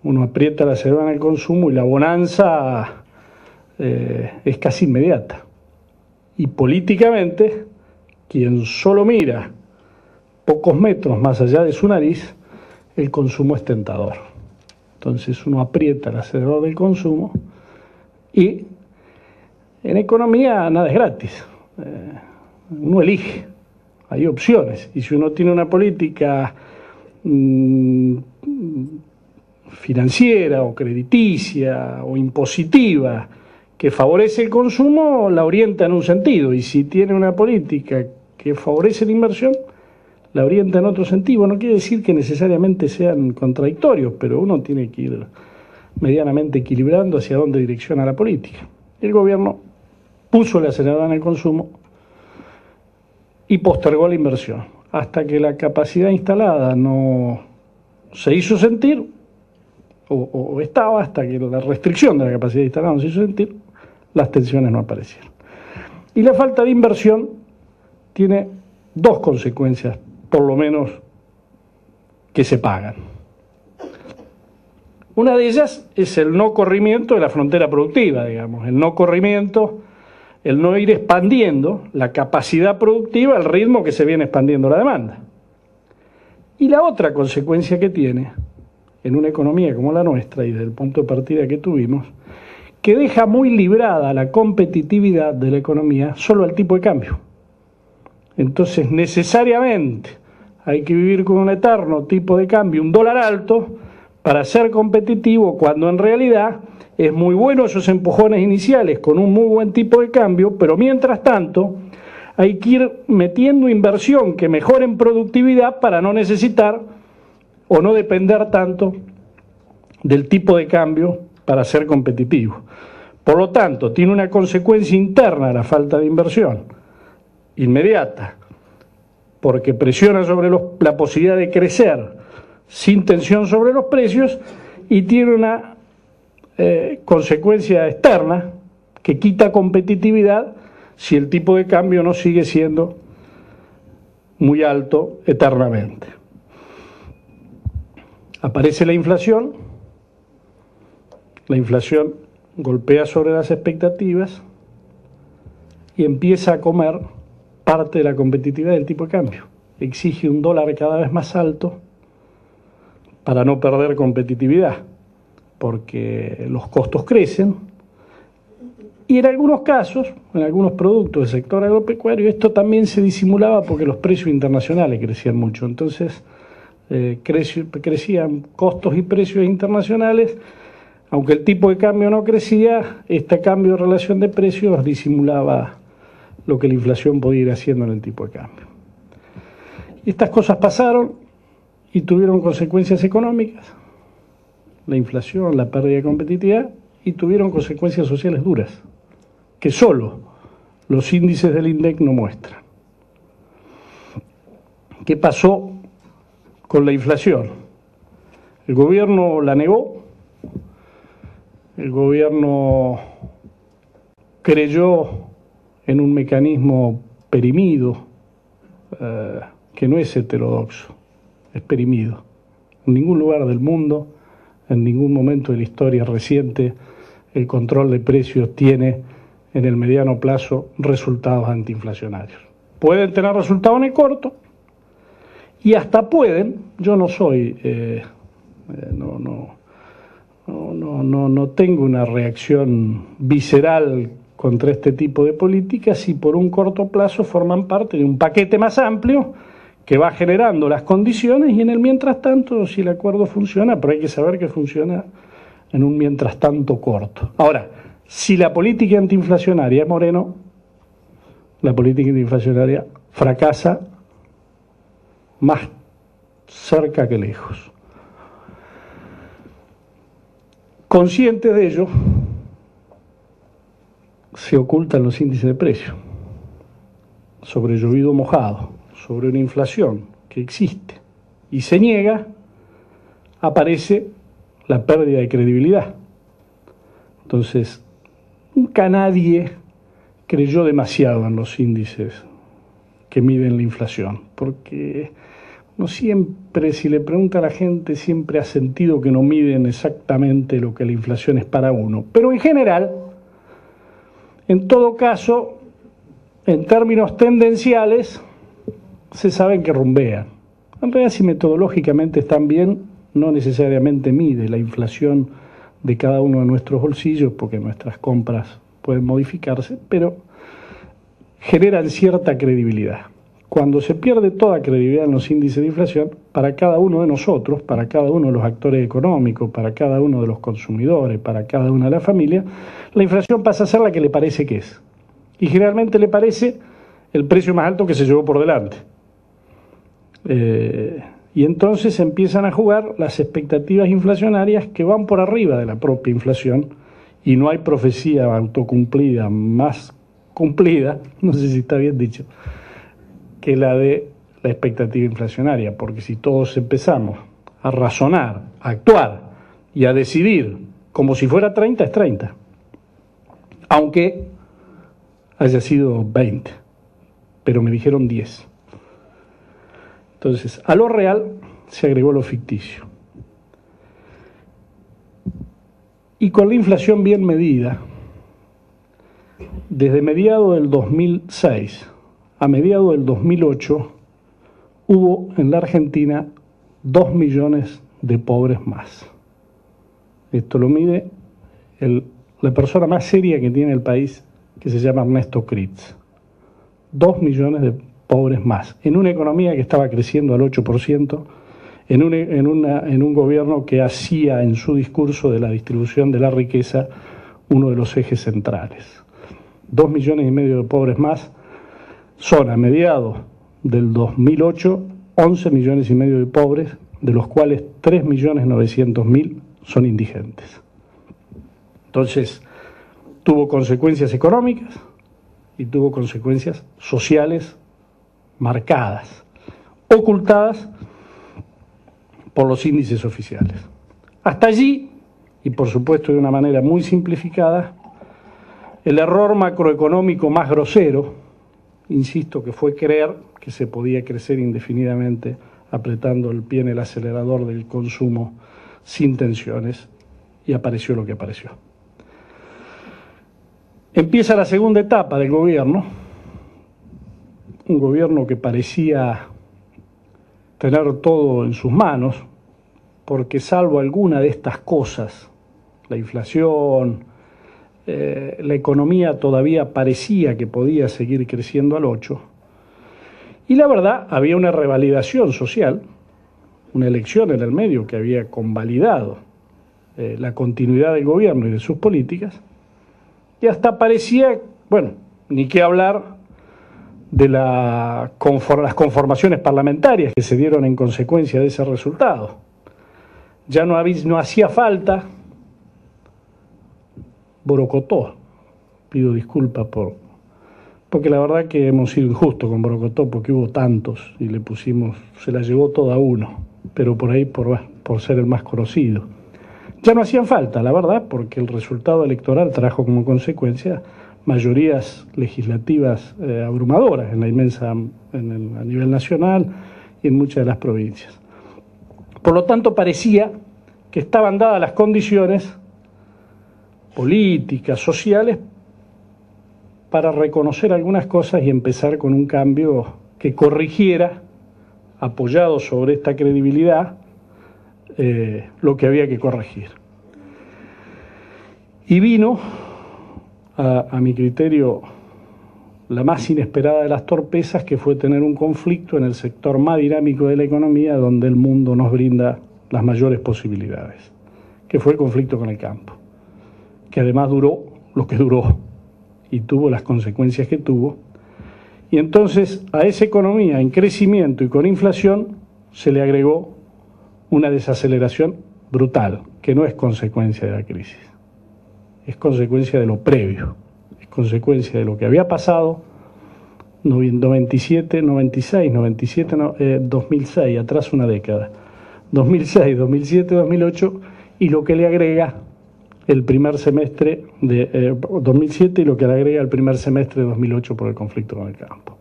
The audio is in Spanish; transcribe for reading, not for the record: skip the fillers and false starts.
Uno aprieta el acelerador en el consumo y la bonanza es casi inmediata. Y políticamente, quien solo mira pocos metros más allá de su nariz, el consumo es tentador. Entonces uno aprieta el acelerador del consumo y en economía nada es gratis. Uno elige, hay opciones. Y si uno tiene una política financiera o crediticia o impositiva que favorece el consumo, la orienta en un sentido. Y si tiene una política que favorece la inversión, la orienta en otro sentido. No quiere decir que necesariamente sean contradictorios, pero uno tiene que ir medianamente equilibrando hacia dónde direcciona la política. El gobierno puso el acelerador en el consumo y postergó la inversión. Hasta que la capacidad instalada no se hizo sentir, o estaba, hasta que la restricción de la capacidad instalada no se hizo sentir, las tensiones no aparecieron. Y la falta de inversión tiene dos consecuencias, por lo menos, que se pagan. Una de ellas es el no corrimiento de la frontera productiva, digamos, el no corrimiento, el no ir expandiendo la capacidad productiva al ritmo que se viene expandiendo la demanda. Y la otra consecuencia que tiene en una economía como la nuestra y desde el punto de partida que tuvimos, que deja muy librada la competitividad de la economía solo al tipo de cambio. Entonces, necesariamente hay que vivir con un eterno tipo de cambio, un dólar alto, para ser competitivo, cuando en realidad es muy bueno esos empujones iniciales con un muy buen tipo de cambio, pero mientras tanto hay que ir metiendo inversión que mejore en productividad para no necesitar o no depender tanto del tipo de cambio para ser competitivo. Por lo tanto, tiene una consecuencia interna la falta de inversión, inmediata, porque presiona sobre la posibilidad de crecer sin tensión sobre los precios, y tiene una consecuencia externa que quita competitividad si el tipo de cambio no sigue siendo muy alto eternamente. Aparece la inflación golpea sobre las expectativas y empieza a comer parte de la competitividad del tipo de cambio. Exige un dólar cada vez más alto para no perder competitividad, porque los costos crecen, y en algunos casos, en algunos productos del sector agropecuario, esto también se disimulaba porque los precios internacionales crecían mucho. Entonces crecían costos y precios internacionales, aunque el tipo de cambio no crecía, este cambio de relación de precios disimulaba lo que la inflación podía ir haciendo en el tipo de cambio. Y estas cosas pasaron y tuvieron consecuencias económicas, la inflación, la pérdida de competitividad, y tuvieron consecuencias sociales duras, que solo los índices del INDEC no muestran. ¿Qué pasó con la inflación? El gobierno la negó, el gobierno creyó en un mecanismo perimido, que no es heterodoxo, es perimido. En ningún lugar del mundo, en ningún momento de la historia reciente, el control de precios tiene en el mediano plazo resultados antiinflacionarios. Pueden tener resultados en el corto y hasta pueden, yo no soy, no tengo una reacción visceral contra este tipo de políticas, y por un corto plazo forman parte de un paquete más amplio que va generando las condiciones, y en el mientras tanto, si el acuerdo funciona, pero hay que saber que funciona en un mientras tanto corto. Ahora, si la política antiinflacionaria es Moreno, la política antiinflacionaria fracasa más cerca que lejos. Conscientes de ello, se ocultan los índices de precio, sobre llovido mojado, sobre una inflación que existe y se niega, aparece la pérdida de credibilidad. Entonces, nunca nadie creyó demasiado en los índices que miden la inflación, porque no siempre, si le pregunta a la gente, siempre ha sentido que no miden exactamente lo que la inflación es para uno. Pero en general, en todo caso, en términos tendenciales, se saben que rumbean. En realidad, si metodológicamente están bien, no necesariamente mide la inflación de cada uno de nuestros bolsillos, porque nuestras compras pueden modificarse, pero generan cierta credibilidad. Cuando se pierde toda credibilidad en los índices de inflación, para cada uno de nosotros, para cada uno de los actores económicos, para cada uno de los consumidores, para cada una de las familias, la inflación pasa a ser la que le parece que es. Y generalmente le parece el precio más alto que se llevó por delante. Y entonces empiezan a jugar las expectativas inflacionarias que van por arriba de la propia inflación, y no hay profecía autocumplida más cumplida, no sé si está bien dicho, que la de la expectativa inflacionaria, porque si todos empezamos a razonar, a actuar y a decidir como si fuera 30, es 30, aunque haya sido 20, pero me dijeron 10. Entonces, a lo real se agregó lo ficticio. Y con la inflación bien medida, desde mediados del 2006 a mediados del 2008, hubo en la Argentina 2 millones de pobres más. Esto lo mide la persona más seria que tiene el país, que se llama Ernesto Kritz. 2 millones de pobres más, en una economía que estaba creciendo al 8%, en un gobierno que hacía en su discurso de la distribución de la riqueza uno de los ejes centrales. 2 millones y medio de pobres más son, a mediados del 2008, 11 millones y medio de pobres, de los cuales 3.900.000 son indigentes. Entonces, tuvo consecuencias económicas y tuvo consecuencias sociales marcadas, ocultadas por los índices oficiales. Hasta allí, y por supuesto de una manera muy simplificada, el error macroeconómico más grosero, insisto, que fue creer que se podía crecer indefinidamente apretando el pie en el acelerador del consumo sin tensiones, y apareció lo que apareció. Empieza la segunda etapa del gobierno, un gobierno que parecía tener todo en sus manos, porque salvo alguna de estas cosas, la inflación, la economía todavía parecía que podía seguir creciendo al 8%, y la verdad había una revalidación social, una elección en el medio que había convalidado la continuidad del gobierno y de sus políticas, y hasta parecía, bueno, ni qué hablar de las conformaciones parlamentarias que se dieron en consecuencia de ese resultado. Ya no hacía falta Borocotó. Pido disculpas porque la verdad que hemos sido injustos con Borocotó, porque hubo tantos y se la llevó toda uno, pero por ahí por ser el más conocido. Ya no hacían falta, la verdad, porque el resultado electoral trajo como consecuencia mayorías legislativas abrumadoras a nivel nacional y en muchas de las provincias. Por lo tanto, parecía que estaban dadas las condiciones políticas, sociales, para reconocer algunas cosas y empezar con un cambio que corrigiera, apoyado sobre esta credibilidad, lo que había que corregir. Y vino, a mi criterio, la más inesperada de las torpezas, que fue tener un conflicto en el sector más dinámico de la economía, donde el mundo nos brinda las mayores posibilidades, que fue el conflicto con el campo, que además duró lo que duró y tuvo las consecuencias que tuvo. Y entonces a esa economía en crecimiento y con inflación se le agregó una desaceleración brutal, que no es consecuencia de la crisis, es consecuencia de lo previo, es consecuencia de lo que había pasado 97, 96, 97, 2006, atrás una década, 2006, 2007, 2008, y lo que le agrega el primer semestre de 2007 y lo que le agrega el primer semestre de 2008 por el conflicto con el campo.